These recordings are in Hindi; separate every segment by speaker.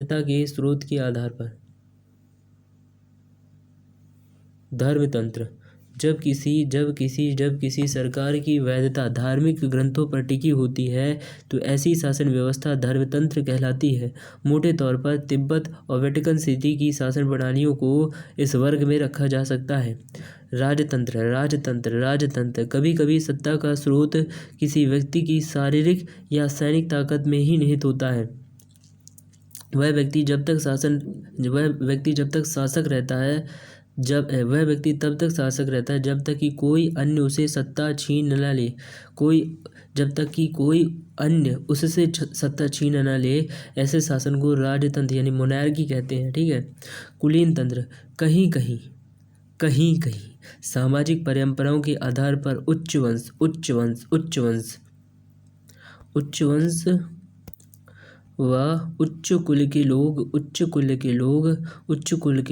Speaker 1: वैधता के स्रोत के आधार पर। धर्मतंत्र, जब किसी सरकार की वैधता धार्मिक ग्रंथों पर टिकी होती है तो ऐसी शासन व्यवस्था धर्मतंत्र कहलाती है। मोटे तौर पर तिब्बत और वेटिकन सिटी की शासन प्रणालियों को इस वर्ग में रखा जा सकता है। राजतंत्र कभी कभी सत्ता का स्रोत किसी व्यक्ति की शारीरिक या सैनिक ताकत में ही निहित होता है। वह व्यक्ति तब तक शासक रहता है जब तक कि कोई अन्य उससे सत्ता छीन न ले। ऐसे शासन को राजतंत्र यानी मोनार्की कहते हैं। ठीक है। कुलीन तंत्र, कहीं कहीं सामाजिक परंपराओं के आधार पर उच्च वंश व उच्च कुल के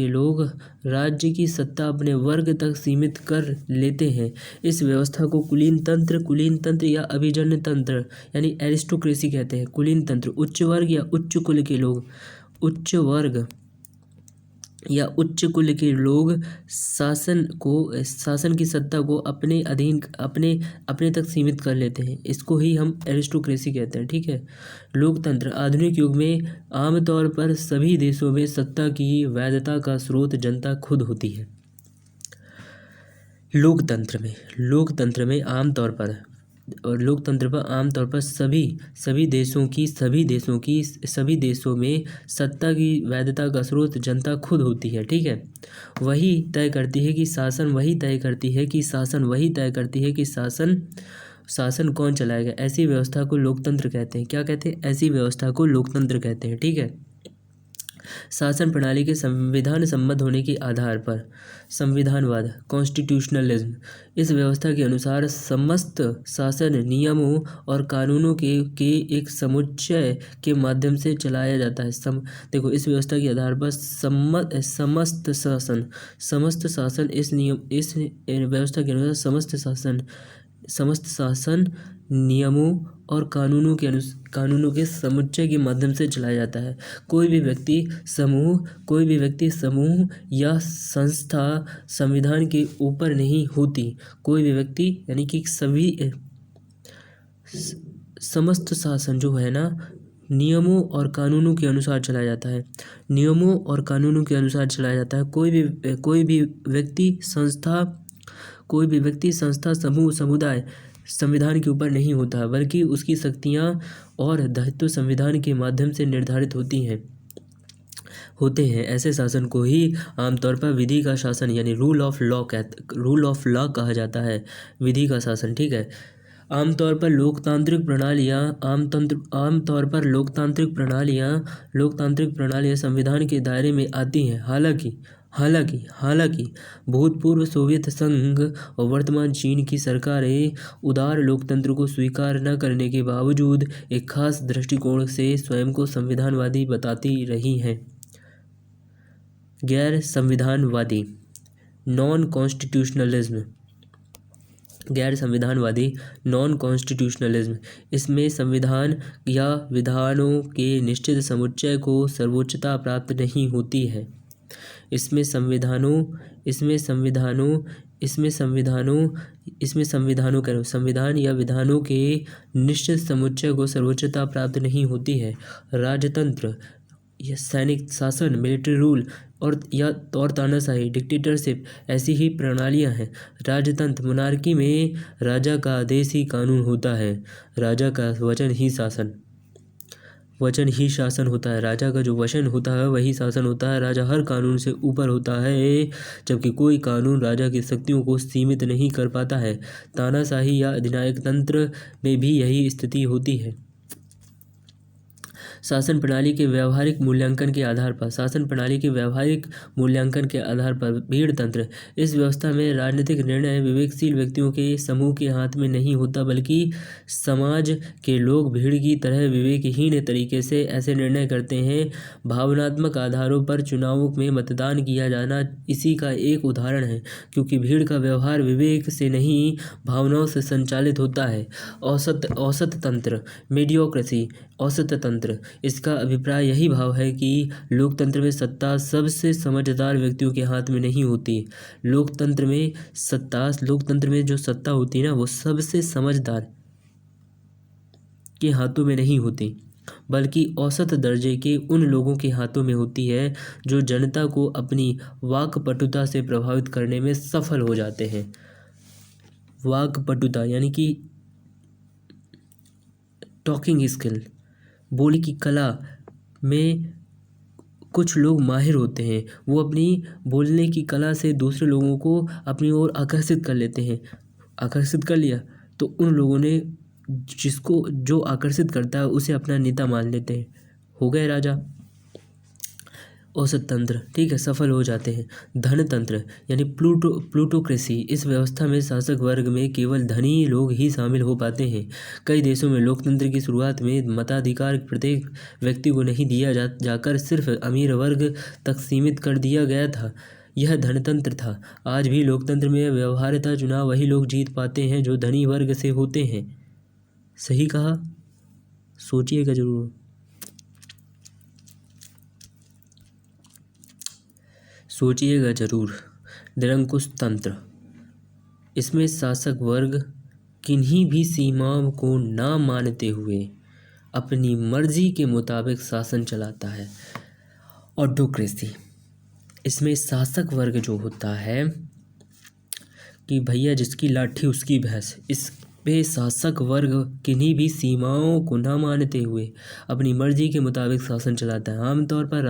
Speaker 1: लोग राज्य की सत्ता अपने वर्ग तक सीमित कर लेते हैं। इस व्यवस्था को कुलीन तंत्र या अभिजन्य तंत्र यानी एरिस्टोक्रेसी कहते हैं। कुलीन तंत्र, उच्च वर्ग या उच्च कुल के लोग शासन की सत्ता को अपने तक सीमित कर लेते हैं। इसको ही हम एरिस्टोक्रेसी कहते हैं। ठीक है। लोकतंत्र, आधुनिक युग में आमतौर पर सभी देशों में सत्ता की वैधता का स्रोत जनता खुद होती है। लोकतंत्र में आमतौर पर सभी देशों में सत्ता की वैधता का स्रोत जनता खुद होती है। ठीक है। वही तय करती है कि शासन कौन चलाएगा। ऐसी व्यवस्था को लोकतंत्र कहते हैं। क्या कहते हैं? ऐसी व्यवस्था को लोकतंत्र कहते हैं। ठीक है। शासन प्रणाली के संविधान सम्मत होने के आधार पर संविधानवाद, कॉन्स्टिट्यूशनलिज्म, इस व्यवस्था के अनुसार समस्त शासन नियमों और कानूनों के एक समुच्चय के माध्यम से चलाया जाता है। देखो, इस व्यवस्था के आधार पर समस्त शासन इस व्यवस्था के अनुसार समस्त शासन नियमों और कानूनों के समुच्चय के माध्यम से चलाया जाता है। कोई भी व्यक्ति समूह या संस्था संविधान के ऊपर नहीं होती। कोई भी व्यक्ति यानी कि समस्त शासन जो है ना, नियमों और कानूनों के अनुसार चलाया जाता है। कोई भी व्यक्ति संस्था समूह समुदाय संविधान के ऊपर नहीं होता, बल्कि उसकी शक्तियां और दायित्व संविधान के माध्यम से निर्धारित होते हैं। ऐसे शासन को ही आमतौर पर विधि का शासन यानी रूल ऑफ लॉ कहा जाता है। विधि का शासन। ठीक है। आमतौर पर लोकतांत्रिक प्रणालियां संविधान के दायरे में आती हैं। हालांकि भूतपूर्व सोवियत संघ और वर्तमान चीन की सरकारें उदार लोकतंत्र को स्वीकार न करने के बावजूद एक खास दृष्टिकोण से स्वयं को संविधानवादी बताती रही हैं। गैर संविधानवादी, नॉन कॉन्स्टिट्यूशनलिज्म, इसमें संविधान या विधानों के निश्चित समुच्चय को सर्वोच्चता प्राप्त नहीं होती है। इसमें संविधान या विधानों के निश्चित समुच्चय को सर्वोच्चता प्राप्त नहीं होती है। राजतंत्र या सैनिक शासन, मिलिट्री रूल और तानाशाही, डिक्टेटरशिप, ऐसी ही प्रणालियां हैं। राजतंत्र मोनार्की में राजा का आदेश ही कानून होता है। राजा का वचन ही शासन होता है। राजा का जो वचन होता है वही शासन होता है। राजा हर कानून से ऊपर होता है, जबकि कोई कानून राजा की शक्तियों को सीमित नहीं कर पाता है। तानाशाही या अधिनायक तंत्र में भी यही स्थिति होती है। शासन प्रणाली के व्यावहारिक मूल्यांकन के आधार पर भीड़ तंत्र, इस व्यवस्था में राजनीतिक निर्णय विवेकशील व्यक्तियों के समूह के हाथ में नहीं होता, बल्कि समाज के लोग भीड़ की तरह विवेकहीन तरीके से ऐसे निर्णय करते हैं। भावनात्मक आधारों पर चुनावों में मतदान किया जाना इसी का एक उदाहरण है, क्योंकि भीड़ का व्यवहार विवेक से नहीं भावनाओं से संचालित होता है। औसत तंत्र, मीडियोक्रेसी, औसत तंत्र, इसका अभिप्राय यही भाव है कि लोकतंत्र में सत्ता सबसे समझदार व्यक्तियों के हाथ में नहीं होती। लोकतंत्र में जो सत्ता होती है ना, वो सबसे समझदार के हाथों में नहीं होती, बल्कि औसत दर्जे के उन लोगों के हाथों में होती है जो जनता को अपनी वाक्पटुता से प्रभावित करने में सफल हो जाते हैं। वाक्पटुता यानी कि टॉकिंग स्किल, बोली की कला में कुछ लोग माहिर होते हैं। वो अपनी बोलने की कला से दूसरे लोगों को अपनी ओर आकर्षित कर लेते हैं। आकर्षित कर लिया तो उन लोगों ने जिसको जो आकर्षित करता है उसे अपना नेता मान लेते हैं, हो गए राजा। औसत तंत्र, ठीक है, सफल हो जाते हैं। धनतंत्र यानी प्लूटोक्रेसी, इस व्यवस्था में शासक वर्ग में केवल धनी लोग ही शामिल हो पाते हैं। कई देशों में लोकतंत्र की शुरुआत में मताधिकार प्रत्येक व्यक्ति को नहीं दिया जाकर सिर्फ अमीर वर्ग तक सीमित कर दिया गया था। यह धनतंत्र था। आज भी लोकतंत्र में व्यवहार्यता चुनाव वही लोग जीत पाते हैं जो धनी वर्ग से होते हैं। सही कहा, सोचिएगा जरूर। सोचिएगा जरूर। निरंकुश तंत्र, इसमें शासक वर्ग किन्हीं भी सीमाओं को ना मानते हुए अपनी मर्जी के मुताबिक शासन चलाता है। ऑटोक्रेसी, इसमें शासक वर्ग जो होता है कि भैया जिसकी लाठी उसकी भैंस, इस पे शासक वर्ग किन्हीं भी सीमाओं को ना मानते हुए अपनी मर्जी के मुताबिक शासन चलाता है। आमतौर पर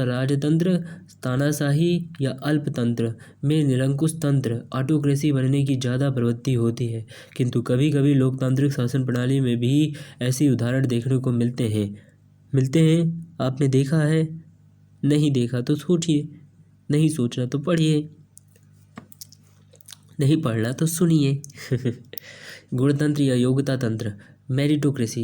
Speaker 1: राजतंत्र, तानाशाही या अल्पतंत्र में निरंकुश तंत्र, ऑटोक्रेसी बनने की ज़्यादा प्रवृत्ति होती है, किंतु कभी कभी लोकतांत्रिक शासन प्रणाली में भी ऐसे उदाहरण देखने को मिलते हैं। आपने देखा है? नहीं देखा तो सोचिए, नहीं सोचना तो पढ़िए, नहीं पढ़ना तो सुनिए। गुणतंत्र या योग्यता तंत्र, मेरिटोक्रेसी,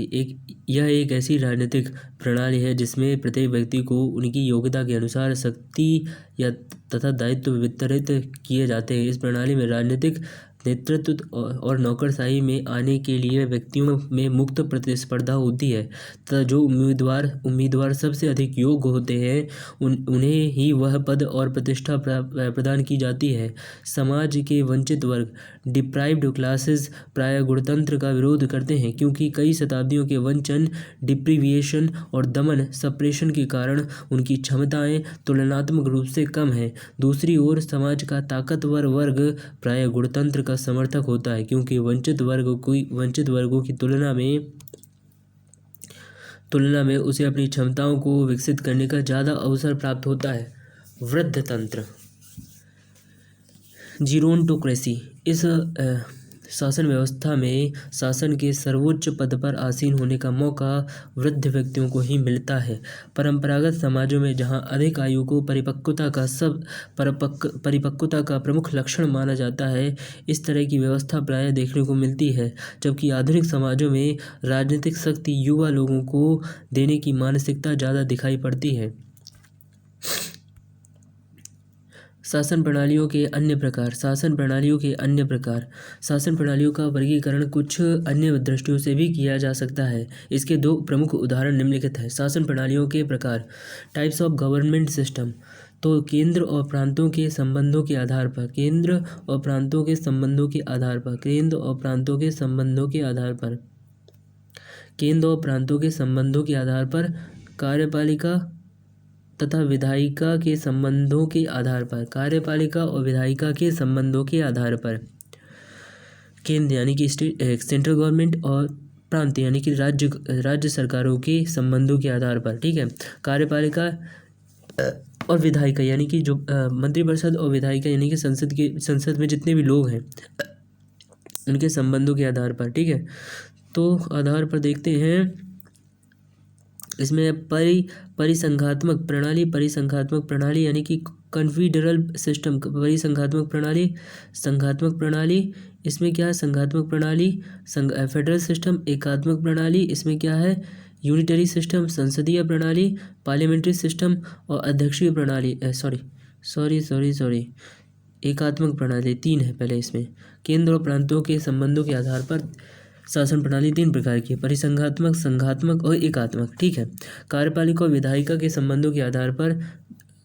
Speaker 1: यह एक ऐसी राजनीतिक प्रणाली है जिसमें प्रत्येक व्यक्ति को उनकी योग्यता के अनुसार शक्ति या तथा दायित्व वितरित किए जाते हैं। इस प्रणाली में राजनीतिक नेतृत्व और नौकरशाही में आने के लिए व्यक्तियों में मुक्त प्रतिस्पर्धा होती है तथा जो उम्मीदवार सबसे अधिक योग्य होते हैं उन्हें ही वह पद और प्रतिष्ठा प्रदान की जाती है। समाज के वंचित वर्ग, डिप्राइव्ड क्लासेस, प्रायः गणतंत्र का विरोध करते हैं क्योंकि कई शताब्दियों के वंचन, डिप्रीविएशन और दमन, सप्रेशन के कारण उनकी क्षमताएं तुलनात्मक रूप से कम हैं। दूसरी ओर समाज का ताकतवर वर्ग प्रायः गणतंत्र का समर्थक होता है क्योंकि वंचित वर्गों की तुलना में उसे अपनी क्षमताओं को विकसित करने का ज़्यादा अवसर प्राप्त होता है। वृद्ध तंत्र, जीरोंटोक्रेसी, इस शासन व्यवस्था में शासन के सर्वोच्च पद पर आसीन होने का मौका वृद्ध व्यक्तियों को ही मिलता है। परंपरागत समाजों में जहां अधिक आयु को परिपक्वता का प्रमुख लक्षण माना जाता है, इस तरह की व्यवस्था प्रायः देखने को मिलती है, जबकि आधुनिक समाजों में राजनीतिक शक्ति युवा लोगों को देने की मानसिकता ज़्यादा दिखाई पड़ती है। शासन प्रणालियों के अन्य प्रकार, शासन प्रणालियों का वर्गीकरण कुछ अन्य दृष्टियों से भी किया जा सकता है। इसके दो प्रमुख उदाहरण निम्नलिखित हैं। शासन प्रणालियों के प्रकार, टाइप्स ऑफ गवर्नमेंट सिस्टम, तो केंद्र और प्रांतों के संबंधों के आधार पर कार्यपालिका तथा विधायिका के संबंधों के आधार पर, केंद्र यानी कि सेंट्रल गवर्नमेंट और प्रांत यानी कि राज्य सरकारों के संबंधों के आधार पर, ठीक है। कार्यपालिका और विधायिका यानी कि जो मंत्रिपरिषद और विधायिका यानी कि संसद में जितने भी लोग हैं उनके संबंधों के आधार पर, ठीक है। तो आधार पर देखते हैं इसमें परिसंघात्मक प्रणाली यानी कि कन्फेडरल सिस्टम, संघात्मक प्रणाली, इसमें क्या है संघात्मक प्रणाली, फेडरल सिस्टम एकात्मक प्रणाली, इसमें क्या है यूनिटरी सिस्टम संसदीय प्रणाली, पार्लियामेंट्री सिस्टम और अध्यक्षीय प्रणाली, सॉरी एकात्मक प्रणाली, 3 है पहले इसमें। केंद्र और प्रांतों के संबंधों के आधार पर शासन प्रणाली 3 प्रकार की है, परिसंघात्मक, संघात्मक और एकात्मक। ठीक है। कार्यपालिका और विधायिका के संबंधों के आधार पर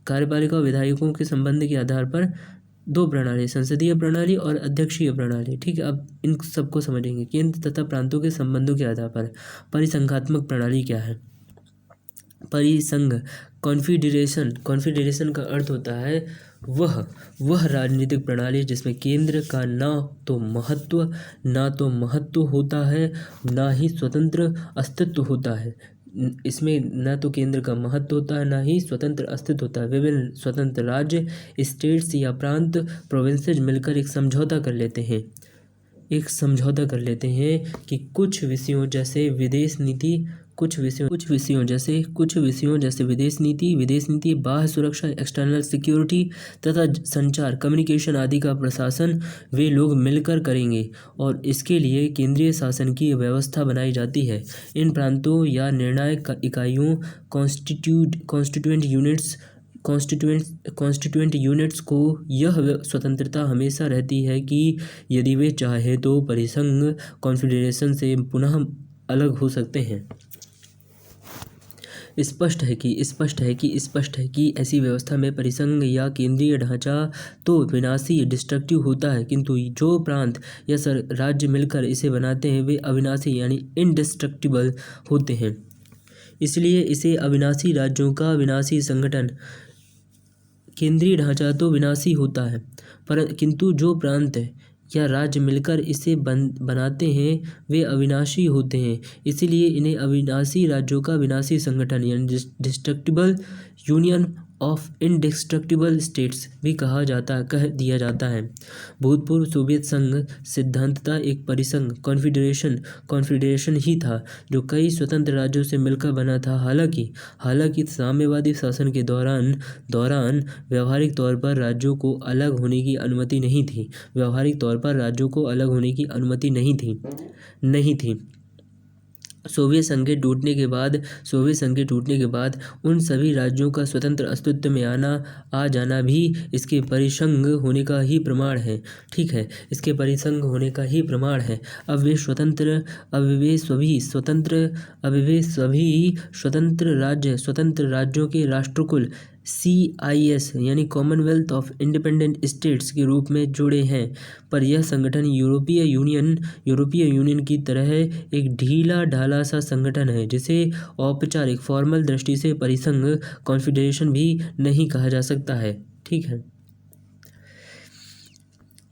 Speaker 1: कार्यपालिका और विधायकों के संबंध के आधार पर 2 प्रणाली, संसदीय प्रणाली और अध्यक्षीय प्रणाली। ठीक है। अब इन सबको समझेंगे। केंद्र तथा प्रांतों के संबंधों के आधार पर परिसंघात्मक प्रणाली क्या है? परिसंघ, कॉन्फिडेरेशन का अर्थ होता है वह राजनीतिक प्रणाली जिसमें केंद्र का ना तो महत्व होता है, ना ही स्वतंत्र अस्तित्व होता है। इसमें ना तो केंद्र का महत्व होता है, ना ही स्वतंत्र अस्तित्व होता है। विभिन्न स्वतंत्र राज्य, स्टेट्स या प्रांत, प्रोविंसेस मिलकर एक समझौता कर लेते हैं कि कुछ विषयों जैसे विदेश नीति, बाह्य सुरक्षा, एक्सटर्नल सिक्योरिटी तथा संचार, कम्युनिकेशन आदि का प्रशासन वे लोग मिलकर करेंगे और इसके लिए केंद्रीय शासन की व्यवस्था बनाई जाती है। इन प्रांतों या निर्णायक इकाइयों कॉन्स्टिट्यूएंट यूनिट्स को यह स्वतंत्रता हमेशा रहती है कि यदि वे चाहे तो परिसंघ कॉन्फेडरेशन से पुनः अलग हो सकते हैं। स्पष्ट है कि ऐसी व्यवस्था में परिसंघ या केंद्रीय ढांचा तो विनाशी डिस्ट्रक्टिव होता है, किंतु जो प्रांत या राज्य मिलकर इसे बनाते हैं वे अविनाशी यानी इंडिस्ट्रक्टिबल होते हैं। इसलिए इसे अविनाशी राज्यों का विनाशी संगठन, केंद्रीय ढांचा तो विनाशी होता है किंतु जो प्रांत या राज्य मिलकर इसे बनाते हैं वे अविनाशी होते हैं। इसलिए इन्हें अविनाशी राज्यों का विनाशी संगठन यानी destructible union of indestructible states भी कह दिया जाता है। भूतपूर्व सोवियत संघ सिद्धांततः एक परिसंघ कॉन्फेडरेशन ही था जो कई स्वतंत्र राज्यों से मिलकर बना था। हालांकि साम्यवादी शासन के दौरान व्यावहारिक तौर पर राज्यों को अलग होने की अनुमति नहीं थी। सोवियत संघ के टूटने के बाद उन सभी राज्यों का स्वतंत्र अस्तित्व में आ जाना भी इसके परिसंघ होने का ही प्रमाण है। ठीक है, इसके परिसंघ होने का ही प्रमाण है। अब वे स्वतंत्र राज्यों के राष्ट्रकुल CIS यानी कॉमनवेल्थ ऑफ इंडिपेंडेंट स्टेट्स के रूप में जुड़े हैं, पर यह संगठन यूरोपीय यूनियन की तरह एक ढीला ढाला सा संगठन है जिसे औपचारिक फॉर्मल दृष्टि से परिसंघ कॉन्फेडरेशन भी नहीं कहा जा सकता है। ठीक है।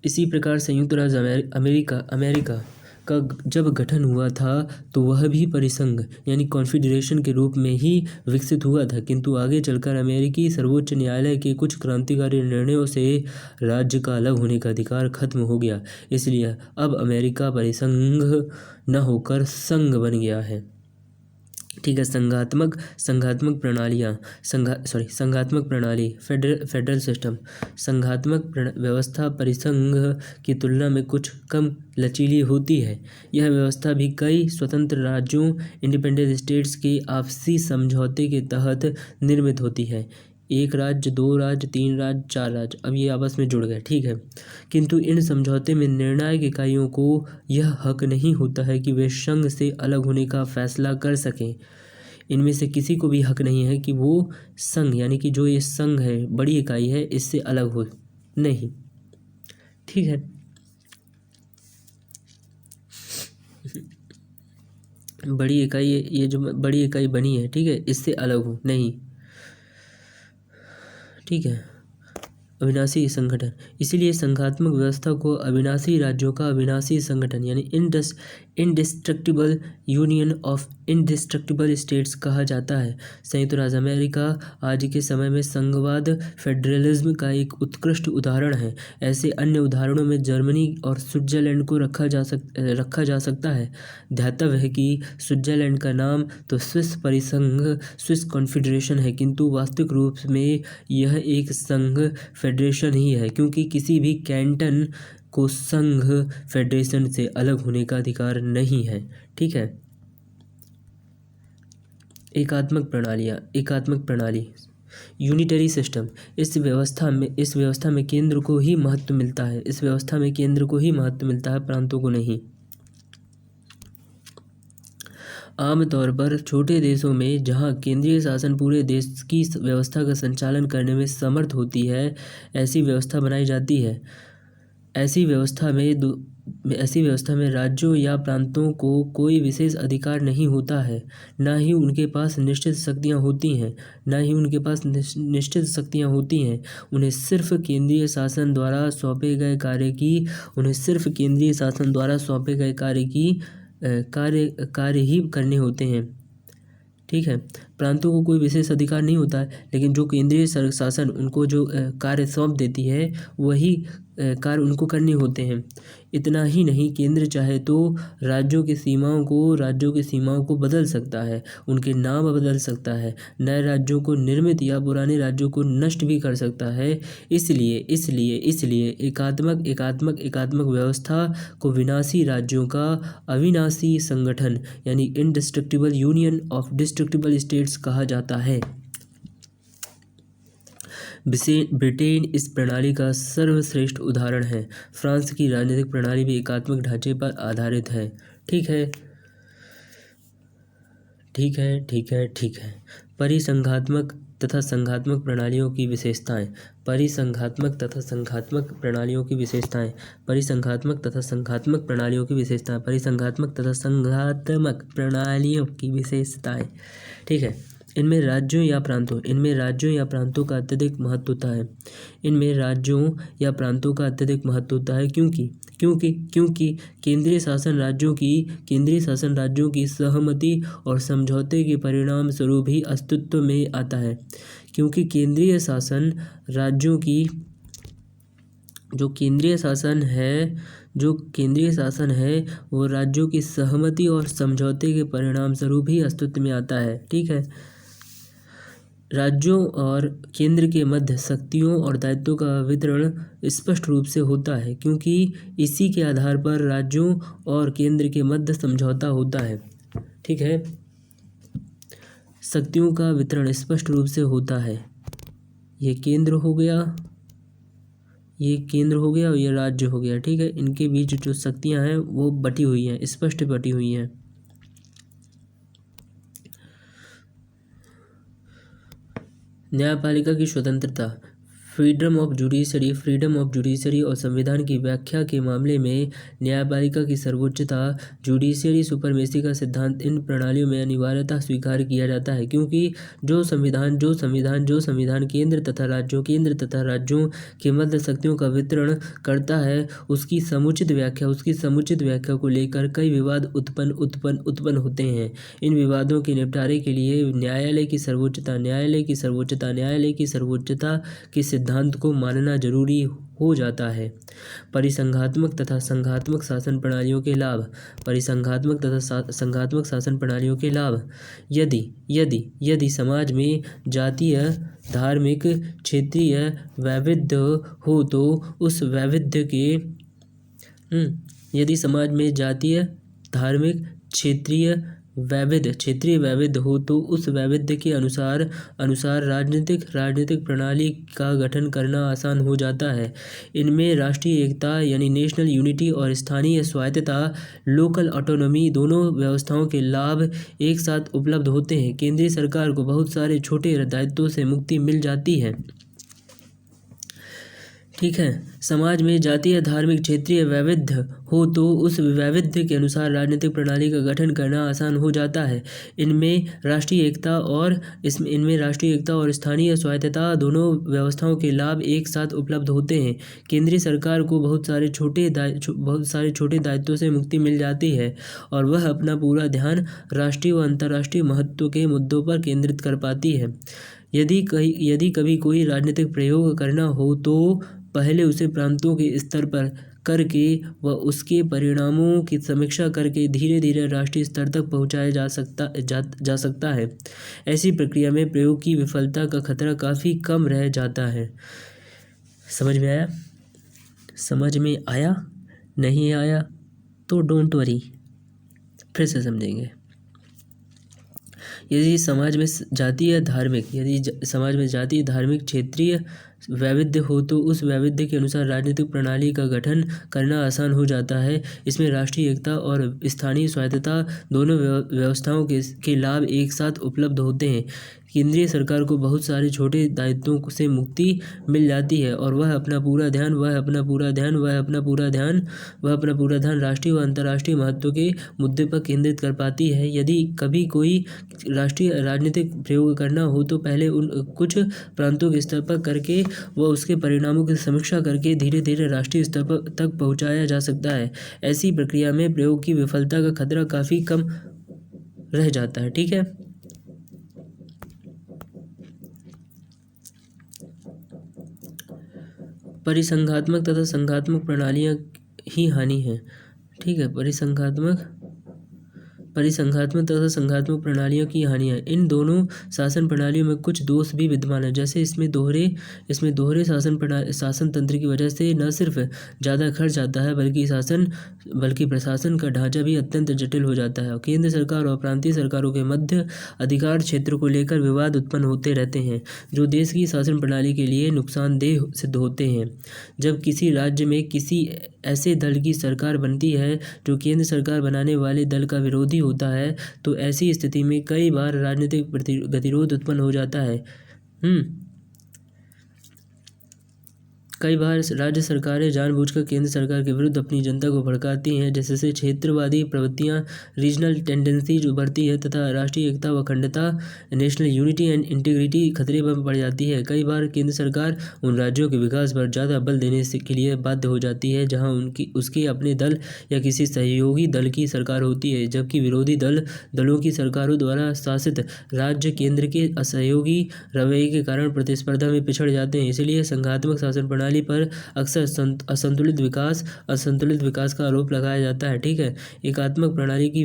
Speaker 1: इसी प्रकार संयुक्त राज्य अमेरिका का जब गठन हुआ था तो वह भी परिसंघ यानी कॉन्फेडरेशन के रूप में ही विकसित हुआ था, किंतु आगे चलकर अमेरिकी सर्वोच्च न्यायालय के कुछ क्रांतिकारी निर्णयों से राज्य का अलग होने का अधिकार खत्म हो गया। इसलिए अब अमेरिका परिसंघ न होकर संघ बन गया है। ठीक है। संघात्मक प्रणाली फेडरल सिस्टम। संघात्मक व्यवस्था परिसंघ की तुलना में कुछ कम लचीली होती है। यह व्यवस्था भी कई स्वतंत्र राज्यों इंडिपेंडेंट स्टेट्स के आपसी समझौते के तहत निर्मित होती है। 1 राज्य, 2 राज्य, 3 राज्य, 4 राज्य, अब ये आपस में जुड़ गए। ठीक है। किंतु इन समझौते में निर्णायक इकाइयों को यह हक नहीं होता है कि वे संघ से अलग होने का फैसला कर सकें। इनमें से किसी को भी हक नहीं है कि वो संघ यानी कि जो ये संघ है, बड़ी इकाई है, इससे अलग हो नहीं। ठीक है। बड़ी इकाई, ये जो बड़ी इकाई बनी है, ठीक है, इससे अलग हो नहीं। ठीक है। अविनाशी संगठन। इसीलिए संघात्मक व्यवस्था को अविनाशी राज्यों का अविनाशी संगठन यानी indestructible union of indestructible states कहा जाता है। संयुक्त राज्य अमेरिका आज के समय में संघवाद फेडरलिज्म का एक उत्कृष्ट उदाहरण है। ऐसे अन्य उदाहरणों में जर्मनी और स्विट्जरलैंड को रखा जा सकता है। ध्यातव्य है कि स्विट्जरलैंड का नाम तो स्विस कॉन्फेडरेशन है, किंतु वास्तविक रूप में यह एक संघ फेडरेशन ही है, क्योंकि किसी भी कैंटन को संघ फेडरेशन से अलग होने का अधिकार नहीं है। ठीक है। एकात्मक प्रणाली यूनिटरी सिस्टम। इस व्यवस्था में केंद्र को ही महत्व मिलता है। प्रांतों को नहीं। आमतौर पर छोटे देशों में जहां केंद्रीय शासन पूरे देश की व्यवस्था का संचालन करने में समर्थ होती है, ऐसी व्यवस्था बनाई जाती है। ऐसी व्यवस्था में राज्यों या प्रांतों को कोई विशेष अधिकार नहीं होता है, ना ही उनके पास निश्चित शक्तियाँ होती हैं। उन्हें सिर्फ केंद्रीय शासन द्वारा सौंपे गए कार्य ही करने होते हैं। ठीक है, प्रांतों को कोई विशेष अधिकार नहीं होता है, लेकिन जो केंद्रीय शासन उनको जो कार्य सौंप देती है वही कार्य उनको करने होते हैं। इतना ही नहीं, केंद्र चाहे तो राज्यों की सीमाओं को बदल सकता है, उनके नाम बदल सकता है, नए राज्यों को निर्मित या पुराने राज्यों को नष्ट भी कर सकता है। इसलिए एकात्मक व्यवस्था को विनाशी राज्यों का अविनाशी संगठन यानी indestructible union of destructible states कहा जाता है। ब्रिटेन इस प्रणाली का सर्वश्रेष्ठ उदाहरण है। फ्रांस की राजनीतिक प्रणाली भी एकात्मक ढांचे पर आधारित है। ठीक है। परिसंघात्मक तथा संघात्मक प्रणालियों की विशेषताएं। परिसंघात्मक तथा संघात्मक प्रणालियों की विशेषताएं। ठीक है, इनमें राज्यों या प्रांतों का अत्यधिक महत्व होता है। क्योंकि केंद्रीय शासन राज्यों की सहमति और समझौते के परिणाम स्वरूप ही अस्तित्व में आता है। क्योंकि केंद्रीय शासन है वो राज्यों की सहमति और समझौते के परिणाम स्वरूप ही अस्तित्व में आता है। ठीक है, राज्यों और केंद्र के मध्य शक्तियों और दायित्वों का वितरण स्पष्ट रूप से होता है, क्योंकि इसी के आधार पर राज्यों और केंद्र के मध्य समझौता होता है। ठीक है, शक्तियों का वितरण स्पष्ट रूप से होता है। ये केंद्र हो गया और ये राज्य हो गया। ठीक है, इनके बीच जो शक्तियां हैं वो स्पष्ट बटी हुई हैं। न्यायपालिका की स्वतंत्रता। फ्रीडम ऑफ जुडिशरी और संविधान की व्याख्या के मामले में न्यायपालिका की सर्वोच्चता, जुडिशियरी सुपरमेसी का सिद्धांत इन प्रणालियों में अनिवार्यतः स्वीकार किया जाता है, क्योंकि जो संविधान केंद्र तथा राज्यों के मध्य शक्तियों का वितरण करता है, उसकी समुचित व्याख्या को लेकर कई विवाद उत्पन्न होते हैं। इन विवादों के निपटारे के लिए न्यायालय की सर्वोच्चता के सिद्धांत को मानना जरूरी हो जाता है। परिसंघात्मक तथा संघात्मक शासन प्रणालियों के लाभ। यदि समाज में जातीय, धार्मिक, क्षेत्रीय वैविध्य हो तो उस वैविध्य के अनुसार राजनीतिक प्रणाली का गठन करना आसान हो जाता है। इनमें राष्ट्रीय एकता यानी नेशनल यूनिटी और स्थानीय स्वायत्तता लोकल ऑटोनॉमी दोनों व्यवस्थाओं के लाभ एक साथ उपलब्ध होते हैं। केंद्रीय सरकार को बहुत सारे छोटे दायित्वों से मुक्ति मिल जाती है। ठीक है, समाज में जातीय, धार्मिक, क्षेत्रीय वैविध्य हो तो उस वैविध्य के अनुसार राजनीतिक प्रणाली का गठन करना आसान हो जाता है। इनमें राष्ट्रीय एकता और स्थानीय स्वायत्तता दोनों व्यवस्थाओं के लाभ एक साथ उपलब्ध होते हैं। केंद्रीय सरकार को बहुत सारे छोटे दायित्वों से मुक्ति मिल जाती है और वह अपना पूरा ध्यान राष्ट्रीय व अंतर्राष्ट्रीय महत्व के मुद्दों पर केंद्रित कर पाती है। यदि कभी कोई राजनीतिक प्रयोग करना हो तो पहले उसे प्रांतों के स्तर पर करके व उसके परिणामों की समीक्षा करके धीरे धीरे राष्ट्रीय स्तर तक पहुंचाया जा सकता है। ऐसी प्रक्रिया में प्रयोग की विफलता का खतरा काफ़ी कम रह जाता है। समझ में आया? नहीं आया तो डोंट वरी, फिर से समझेंगे। यदि समाज में जातीय धार्मिक क्षेत्रीय वैविध्य हो तो उस वैविध्य के अनुसार राजनीतिक प्रणाली का गठन करना आसान हो जाता है। इसमें राष्ट्रीय एकता और स्थानीय स्वायत्तता दोनों व्यवस्थाओं के लाभ एक साथ उपलब्ध होते हैं। केंद्रीय सरकार को बहुत सारे छोटे दायित्वों से मुक्ति मिल जाती है और वह अपना पूरा ध्यान राष्ट्रीय व अंतर्राष्ट्रीय महत्व के मुद्दे पर केंद्रित कर पाती है। यदि कभी कोई राष्ट्रीय राजनीतिक प्रयोग करना हो तो पहले उन कुछ प्रांतों के स्तर पर करके व उसके परिणामों की समीक्षा करके धीरे धीरे राष्ट्रीय स्तर पर तक पहुंचाया जा सकता है। ऐसी प्रक्रिया में प्रयोग की विफलता का खतरा काफ़ी कम रह जाता है। ठीक है। परिसंघात्मक तथा संघात्मक प्रणालियाँ ही हानि है। ठीक है। परिसंघात्मक तथा संघात्मक प्रणालियों की हानियाँ। इन दोनों शासन प्रणालियों में कुछ दोष भी विद्यमान है। जैसे इसमें दोहरे शासन तंत्र की वजह से न सिर्फ ज़्यादा खर्च आता है बल्कि प्रशासन का ढांचा भी अत्यंत जटिल हो जाता है। केंद्र सरकार और प्रांतीय सरकारों के मध्य अधिकार क्षेत्र को लेकर विवाद उत्पन्न होते रहते हैं जो देश की शासन प्रणाली के लिए नुकसानदेह सिद्ध होते हैं। जब किसी राज्य में किसी ऐसे दल की सरकार बनती है जो केंद्र सरकार बनाने वाले दल का विरोधी होता है तो ऐसी स्थिति में कई बार राजनीतिक गतिरोध उत्पन्न हो जाता है। कई बार राज्य सरकारें जानबूझकर केंद्र सरकार के विरुद्ध अपनी जनता को भड़काती हैं, जिससे क्षेत्रवादी प्रवृत्तियां रीजनल टेंडेंसीज उभरती है तथा राष्ट्रीय एकता व अखंडता नेशनल यूनिटी एंड इंटीग्रिटी खतरे पर पड़ जाती है। कई बार केंद्र सरकार उन राज्यों के विकास पर ज़्यादा बल देने के लिए बाध्य हो जाती है जहाँ उसके अपने दल या किसी सहयोगी दल की सरकार होती है, जबकि विरोधी दलों की सरकारों द्वारा शासित राज्य केंद्र के असहयोगी रवैये के कारण प्रतिस्पर्धा में पिछड़ जाते हैं। इसलिए संघात्मक शासन प्रणाली पर अक्सर असंतुलित विकास का आरोप लगाया जाता है। ठीक है। एकात्मक प्रणाली की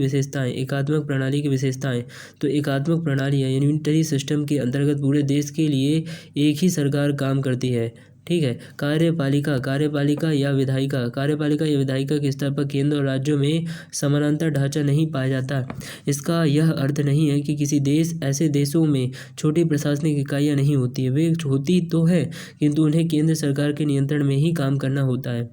Speaker 1: विशेषताएं। तो एकात्मक प्रणाली या यूनिटरी सिस्टम के अंतर्गत पूरे देश के लिए एक ही सरकार काम करती है। ठीक है। कार्यपालिका या विधायिका के स्तर पर केंद्र और राज्यों में समानांतर ढांचा नहीं पाया जाता। इसका यह अर्थ नहीं है कि ऐसे देशों में छोटी प्रशासनिक इकाइयाँ नहीं होती है, वे होती तो है किंतु उन्हें केंद्र सरकार के नियंत्रण में ही काम करना होता है।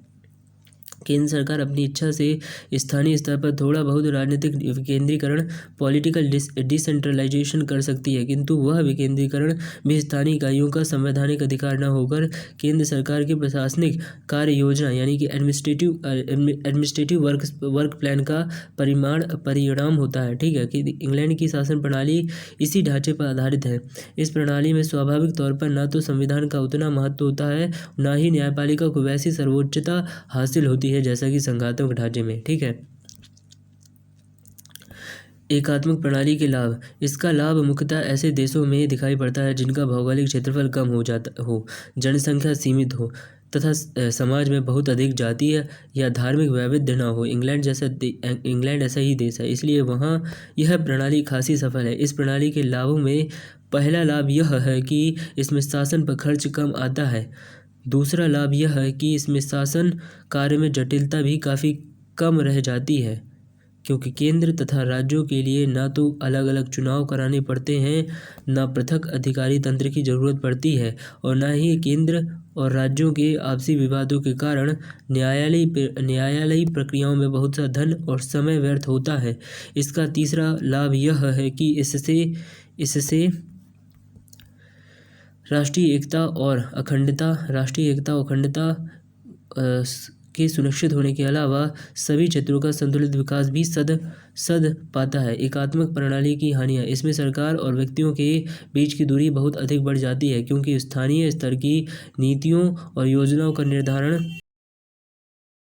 Speaker 1: केंद्र सरकार अपनी इच्छा से स्थानीय स्तर पर थोड़ा बहुत राजनीतिक विकेंद्रीकरण पॉलिटिकल डिसेंट्रलाइजेशन कर सकती है, किंतु वह विकेंद्रीकरण भी स्थानीय इकाइयों का संवैधानिक अधिकार न होकर केंद्र सरकार की प्रशासनिक कार्य योजना यानी कि एडमिनिस्ट्रेटिव वर्क प्लान का परिणाम होता है। ठीक है। कि इंग्लैंड की शासन प्रणाली इसी ढांचे पर आधारित है। इस प्रणाली में स्वाभाविक तौर पर न तो संविधान का उतना महत्व होता है, न ही न्यायपालिका को वैसी सर्वोच्चता हासिल होती है जैसा कि संघात्मक ढांचे में। ठीक है। एकात्मक प्रणाली के लाभ। इसका लाभ मुख्यतः ऐसे देशों में दिखाई पड़ता है जिनका भौगोलिक क्षेत्रफल कम हो, जनसंख्या सीमित हो तथा समाज में बहुत अधिक जातीय या धार्मिक वैविध्य न हो। इंग्लैंड ऐसा ही देश है, इसलिए वहाँ यह प्रणाली खासी सफल है। इस प्रणाली के लाभों में पहला लाभ यह है कि इसमें शासन पर खर्च कम आता है। दूसरा लाभ यह है कि इसमें शासन कार्य में जटिलता भी काफ़ी कम रह जाती है, क्योंकि केंद्र तथा राज्यों के लिए न तो अलग अलग चुनाव कराने पड़ते हैं, न पृथक अधिकारी तंत्र की जरूरत पड़ती है और न ही केंद्र और राज्यों के आपसी विवादों के कारण न्यायालयी प्रक्रियाओं में बहुत सा धन और समय व्यर्थ होता है। इसका तीसरा लाभ यह है कि इससे राष्ट्रीय एकता और अखंडता के सुनिश्चित होने के अलावा सभी क्षेत्रों का संतुलित विकास भी सद पाता है। एकात्मक प्रणाली की हानियाँ। इसमें सरकार और व्यक्तियों के बीच की दूरी बहुत अधिक बढ़ जाती है, क्योंकि स्थानीय स्तर की नीतियों और योजनाओं का निर्धारण